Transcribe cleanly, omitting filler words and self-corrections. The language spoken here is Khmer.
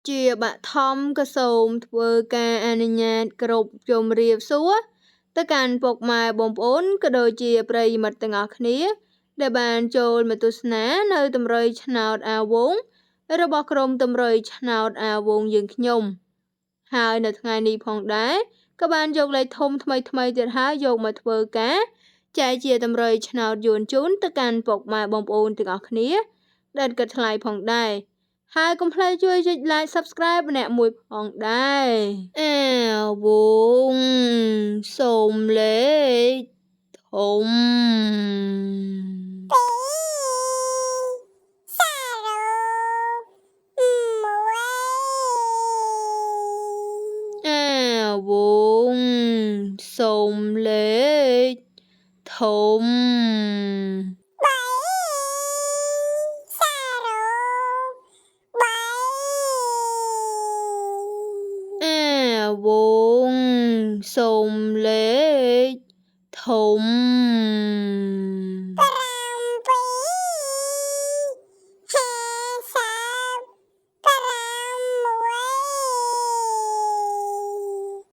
ជាបឋមក៏សូមធ្វើការអនុញ្ញាតគ្រប់ជម្រាបសួរទៅកាន់ពុកម៉ែបងប្អូនក៏ដូចជាប្រិយមិត្តទាំងអស់គ្នាដែលបានចូលមកទស្សនានៅតម្រុយឆ្នោតអាវងរបស់ក្រុមតម្រុយឆ្នោតអាវងយើងខ្ញុំហើយនៅថ្ងៃនេះផងដែរក៏បានយកលេខធំថ្មីទៀតហើយយកមកធ្វើការចែកជាតម្រុយឆ្នោតយួនជូនទៅកាន់ពុកម៉ែបងប្អូនទាំងអស់គ្នាដែលគិតថ្លៃផងដែរហើយកុំភ្លេចជួយចុច like subscribe ម្នាក់មួយផងដែរអាវងសូមលេខធំអាវងសូមលេខធំវងសូមលេខធំ